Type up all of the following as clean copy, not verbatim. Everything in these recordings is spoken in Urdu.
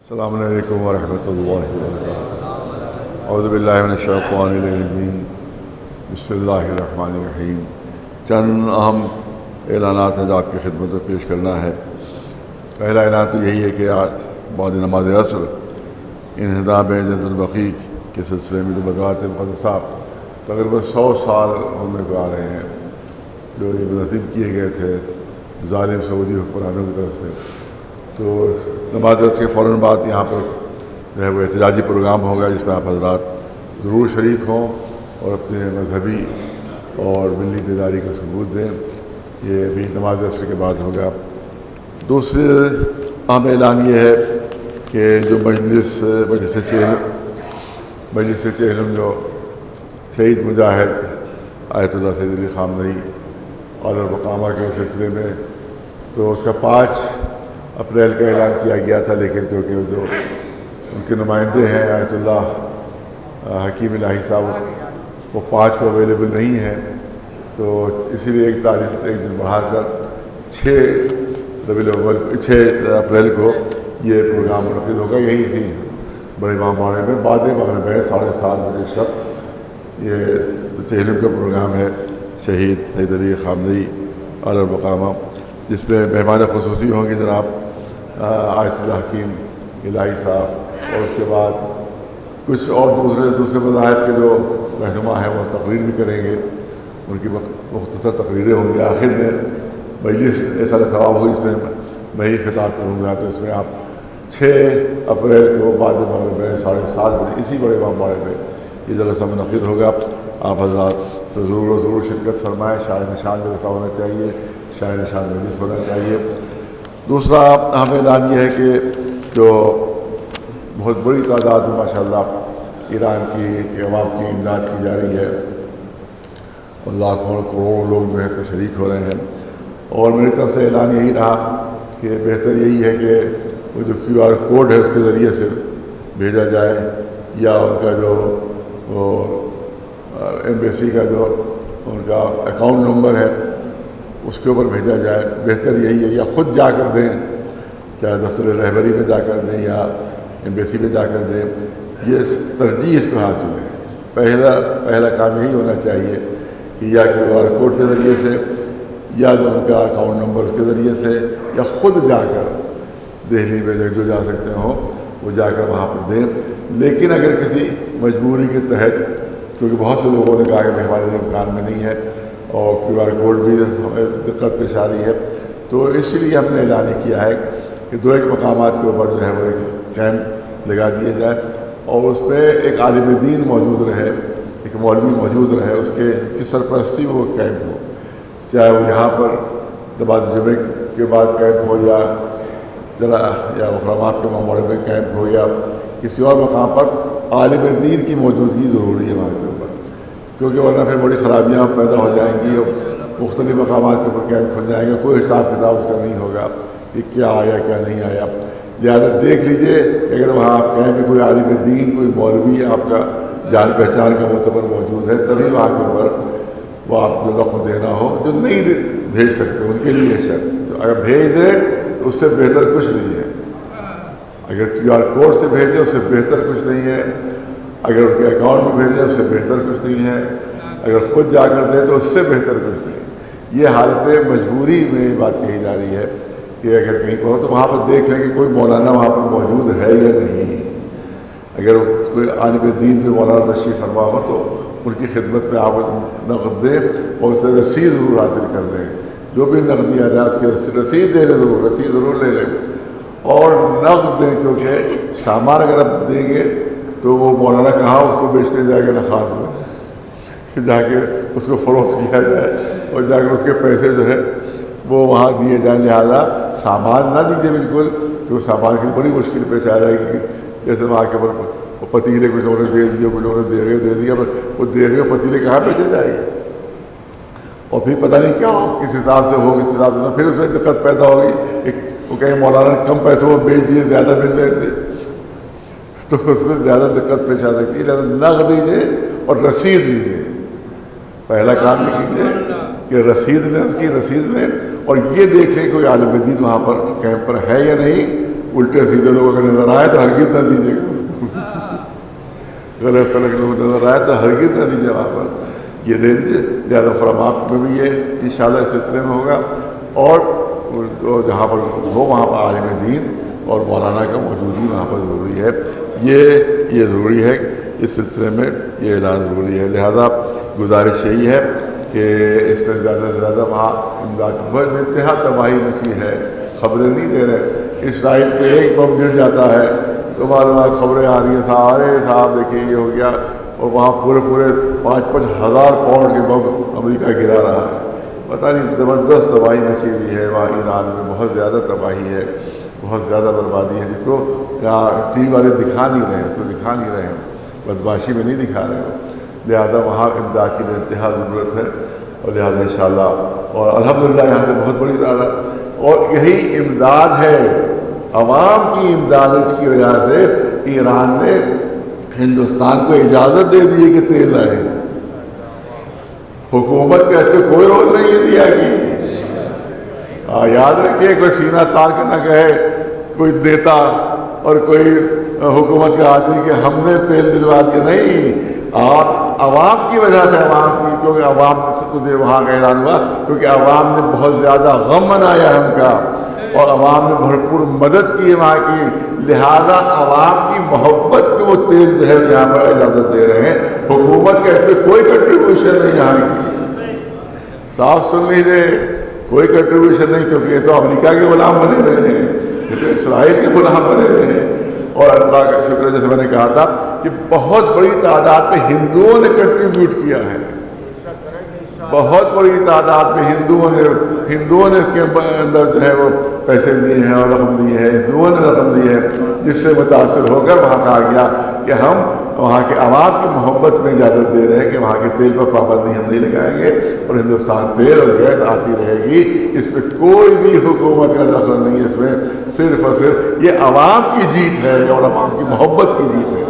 السلام علیکم ورحمۃ اللہ وبرکاتہ۔ اعوذ باللہ من الشیطان الرجیم، بسم اللہ الرحمن الرحیم۔ چند اہم اعلانات ہیں جو آپ کی خدمت میں پیش کرنا ہے۔ پہلا اعلان تو یہی ہے کہ آج بعد نماز عصر انہدام جنت البقیع کے سلسلے میں جو بدرات مقدس صاحب تقریباً 100 سال ہونے کو آ رہے ہیں، جو یہ منعقد کیے گئے تھے ظالم سعودی حکمرانوں کی طرف سے، تو نماز عصر کے فوراً بعد یہاں پر جو ہے وہ احتجاجی پروگرام ہوگا، جس میں آپ حضرات ضرور شریک ہوں اور اپنے مذہبی اور ملی بیداری کا ثبوت دیں۔ یہ بھی نماز عصر کے بعد ہوگا۔ دوسرے اہم اعلان یہ ہے کہ جو مجلس چہلم جو شہید مجاہد آیت اللہ سید علی خامنئی عالی المقامہ کے سلسلے میں، تو اس کا 5 اپریل کا اعلان کیا گیا تھا، لیکن کیونکہ جو ان کے نمائندے ہیں آیت اللہ حکیم الہی صاحب، وہ 5 کو اویلیبل نہیں ہیں، تو اسی لیے ایک دن بڑھا کر 6 اپریل کو یہ پروگرام منعقد ہوگا، یہی تھی بڑے امام باڑے میں بعد مغرب ہے 7:30 بجے شب۔ یہ تو چہلم کا پروگرام ہے شہید سید علی خامنئی عالی المقامہ، جس میں مہمان خصوصی ہوں گے جناب آیت اللہ حکیم الہی صاحب، اور اس کے بعد کچھ اور دوسرے مذاہب کے جو رہنما ہیں وہ تقریر بھی کریں گے، ان کی مختصر تقریریں ہوں گی۔ آخر میں مجلس ایسا ثواب ہوئی، اس میں میں ہی خطاب کروں گا، تو اس میں آپ 6 اپریل کو بعد مغرب میں 7:30 بجے اسی بڑے امام باڑے میں یہ جلسہ منعقد ہوگا۔ آپ حضرات ضرور شرکت فرمائیں۔ شاہ نشان جلسہ ہونا چاہیے، شاہ نشان مجلس ہونا چاہیے۔ دوسرا اہم اعلان یہ ہے کہ جو بہت بڑی تعداد میں ماشاءاللہ ایران کی عوام کی امداد کی جا رہی ہے، اور لاکھوں کروڑوں لوگ جو ہے اس میں شریک ہو رہے ہیں، اور میری طرف سے اعلان یہی رہا کہ بہتر یہی ہے کہ وہ جو QR کوڈ ہے اس کے ذریعے سے بھیجا جائے، یا ان کا جو ایمبیسی کا جو ان کا اکاؤنٹ نمبر ہے اس کے اوپر بھیجا جائے۔ بہتر یہی ہے، یا خود جا کر دیں، چاہے دفتر رہبری میں جا کر دیں یا ایمبیسی میں جا کر دیں، یہ ترجیح اس کو حاصل ہے۔ پہلا کام یہی ہونا چاہیے کہ یا QR کوڈ کے ذریعے سے، یا جو ان کا اکاؤنٹ نمبر اس کے ذریعے سے، یا خود جا کر دہلی میں جو جا سکتے ہوں وہ جا کر وہاں پر دیں۔ لیکن اگر کسی مجبوری کے تحت، کیونکہ بہت سے لوگوں نے کہا کہ ہمارے امکان میں نہیں ہے اور QR کوڈ بھی ہمیں دقت پیش آ رہی ہے، تو اسی لیے ہم نے اعلان کیا ہے کہ 2 مقامات کے اوپر جو ہے وہ ایک کیمپ لگا دیا جائے، اور اس پہ ایک عالم دین موجود رہے، ایک مولوی موجود رہے، اس کی سرپرستی میں وہ کیمپ ہو، چاہے وہ یہاں پر نماز جمعے کے بعد کیمپ ہو، یا غفرامات کے معاملے میں کیمپ ہو، یا کسی اور مقام پر عالم دین کی موجودگی ضروری ہے وہاں کے اوپر، کیونکہ ورنہ پھر بڑی خرابیاں پیدا ہو جائیں گی، اور مختلف مقامات کے اوپر کیمپ کھل جائیں گے، کوئی حساب کتاب اس کا نہیں ہوگا کہ کیا آیا کیا نہیں آیا۔ لہٰذا دیکھ لیجئے کہ اگر وہاں کہیں بھی کوئی عالم دین، کوئی مولوی آپ کا جان پہچان کا معتبر موجود ہے، تبھی وہاں کے اوپر وہ آپ جو رقم دینا ہو۔ جو نہیں بھیج سکتے ان کے لیے شرط، جو اگر بھیج دیں تو اس سے بہتر کچھ نہیں ہے۔ اگر QR کوڈ سے بھیجیں اس سے بہتر کچھ نہیں ہے، اگر ان کے اکاؤنٹ میں بھیجیں اس سے بہتر کچھ نہیں ہے، اگر خود جا کر دیں تو اس سے بہتر کچھ نہیں ہے۔ یہ حالت مجبوری میں یہ بات کہی جا رہی ہے کہ اگر کہیں پر ہو تو وہاں پر دیکھ لیں کہ کوئی مولانا وہاں پر موجود ہے یا نہیں۔ اگر کوئی عالم دین کے مولانا تشریف فرما ہو تو ان کی خدمت میں آپ نقد دیں، اور اس سے رسید ضرور حاصل کر لیں، جو بھی نقد دیا جائے اس کی رسید دے لیں، رسید ضرور لے لیں، اور نقد دیں، کیونکہ سامان اگر آپ دیں گے تو وہ مولانا کہاں اس کو بیچنے جائے گا نخاس میں، جا کے اس کو فروخت کیا جائے اور جا کر اس کے پیسے جو ہے وہ وہاں دیے جائیں۔ لہٰذا سامان نہ دیجیے بالکل، کیونکہ سامان کی بڑی مشکل پیش آ جائے گی۔ جیسے وہاں کے اوپر پتیلے کچھ لوگوں نے دے دیے، کچھ لوگوں نے دے دیا، وہ دیگے پتیلے کہاں بیچے جائیں گے، اور پھر پتہ نہیں کیا ہو، کس حساب سے ہو، کس حساب سے، پھر اس میں دقت پیدا ہوگی۔ وہ کہیں مولانا کم پیسوں میں بیچ دیے، زیادہ مل رہے تھے، تو اس میں زیادہ دقت پیش آ سکتی ہے۔ لہٰذا نقد دیجیے اور رسید دیجیے۔ پہلا کام یہ کیجیے کہ رسید لیں، اس کی رسید لیں، اور یہ دیکھ لیں کوئی عالم دین وہاں پر کیمپ پر ہے یا نہیں، الٹے سیدھے لوگ اگر نظر آئے تو ہرگز نہ دیجیے گا، غلط سلک لوگ نظر آئے تو ہرگز نہ دیجیے وہاں پر، یہ دے دیجیے۔ لہٰذا فرماپ میں بھی یہ انشاءاللہ اس سلسلے میں ہوگا، اور جہاں پر ہو وہاں پر عالم دین اور مولانا کا موجودگی وہاں پر ضروری ہے، یہ ضروری ہے، اس سلسلے میں یہ اعلان ضروری ہے۔ لہذا گزارش یہی ہے کہ اس میں زیادہ سے زیادہ وہاں امداد کی انتہا تباہی مچی ہے، خبریں نہیں دے رہے، اسرائیل پہ ایک بم گر جاتا ہے تو معلومات خبریں آ رہی ہیں، سارے صاحب دیکھیے یہ ہو گیا، اور وہاں پورے 5,000 پاؤنڈ کے بم امریکہ گرا رہا ہے، پتہ نہیں زبردست تباہی مچی ہوئی ہے وہاں ایران میں، بہت زیادہ تباہی ہے، بہت زیادہ بربادی ہے، جس کو ٹی وی والے دکھا نہیں رہے ہیں، اس کو دکھا نہیں رہے ہیں، بدماشی میں نہیں دکھا رہے ہیں۔ لہذا وہاں امداد کی انتہا ضرورت ہے، اور لہذا انشاءاللہ، اور الحمدللہ یہاں سے بہت بڑی تعداد، اور یہی امداد ہے، عوام کی امداد، اس کی وجہ سے ایران نے ہندوستان کو اجازت دے دی کہ تیل لائے، حکومت کا اس پہ کوئی رول نہیں ہے دیا کہ یاد رکھیے، کوئی سینہ تار کے نہ کہے کوئی دیتا اور کوئی حکومت کا آدمی کہ ہم نے تیل دلوا دیا، نہیں، آپ عوام کی وجہ سے، عوام کی، کیونکہ عوام سے وہاں کا اعلان ہوا، کیونکہ عوام نے بہت زیادہ غم منایا ہے ان کا، اور عوام نے بھرپور مدد کی ہے وہاں کی، لہذا عوام کی محبت پہ وہ تیل جو ہے یہاں پر اجازت دے رہے ہیں، حکومت کا اس پہ کوئی کنٹریبیوشن نہیں یہاں کی، صاف سن لیجیے، کوئی کنٹریبیوشن نہیں، کیونکہ یہ تو امریکہ کے غلام بنے ہوئے ہیں، یہ تو اسرائیل کے غلام بنے ہوئے ہیں، اور اللہ کا شکر، جیسے میں نے کہا تھا کہ بہت بڑی تعداد میں ہندوؤں نے کنٹریبیوٹ کیا ہے، بہت بڑی تعداد میں ہندوؤں نے اس کے اندر جو ہے وہ پیسے دیے ہیں اور رقم دی ہے، ہندوؤں نے رقم دی ہے، جس سے متاثر ہو کر وہاں کہا گیا کہ ہم وہاں کے عوام کی محبت میں اجازت دے رہے ہیں کہ وہاں کے تیل پر پابندی ہم نہیں لگائیں گے، اور ہندوستان تیل اور گیس آتی رہے گی، اس پہ کوئی بھی حکومت کا دخل نہیں ہے، اس میں صرف اور صرف یہ عوام کی جیت ہے اور عوام کی محبت کی جیت ہے۔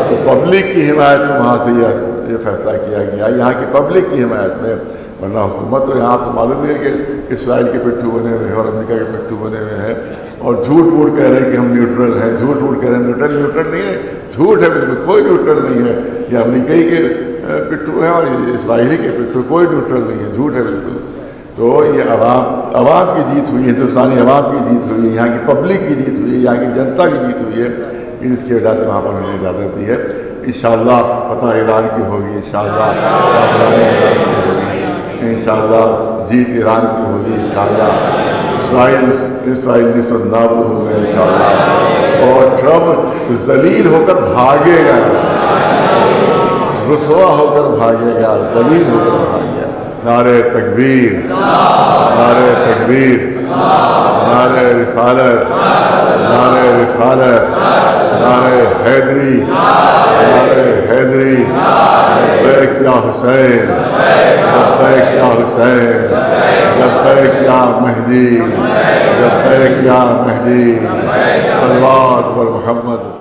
تو پبلک کی حمایت میں وہاں سے یہ فیصلہ کیا گیا، یہاں کی پبلک کی حمایت میں، ورنہ حکومت تو یہاں کو معلوم ہے کہ اسرائیل کے پٹھو بنے ہوئے ہیں اور امریکہ کے پٹھو بنے ہوئے ہیں، اور جھوٹ موٹ کہہ رہے ہیں کہ ہم نیوٹرل ہیں، جھوٹ موٹ کہہ رہے ہیں نیوٹرل نہیں ہے، جھوٹ ہے بالکل، کوئی نیوٹرل نہیں ہے، یہ امریکی کے پٹھو ہیں اور یہ اسرائیلی کے پٹھو، کوئی نیوٹرل نہیں ہے، جھوٹ ہے بالکل۔ تو یہ عوام کی جیت ہوئی، ہندوستانی عوام کی جیت ہوئی ہے، یہاں کی پبلک کی جیت ہوئی ہے، یہاں کی جنتا کی جیت ہوئی ہے، جس کی وجہ سے وہاں پر انہوں نے اجازت دی ہے۔ انشاءاللہ فتح ایران کی ہوگی، انشاءاللہ انشاءاللہ جیت ایران کی ہوگی، انشاءاللہ اسرائیل نصف نابود ہوگا انشاءاللہ، اور ٹرمپ ذلیل ہو کر بھاگے گا، رسوا ہو کر بھاگے گا، ذلیل ہو کر بھاگے گا۔ نعرہ تکبیر، نعرہ تکبیر، نعرہ رسالت، نعرہ رسالت، نعرہ حیدری، نعرہ حیدری، لبیک یا حسین، لبیک یا حسین، لبیک یا مہدی، لبیک یا مہدی، صلوات بر محمد۔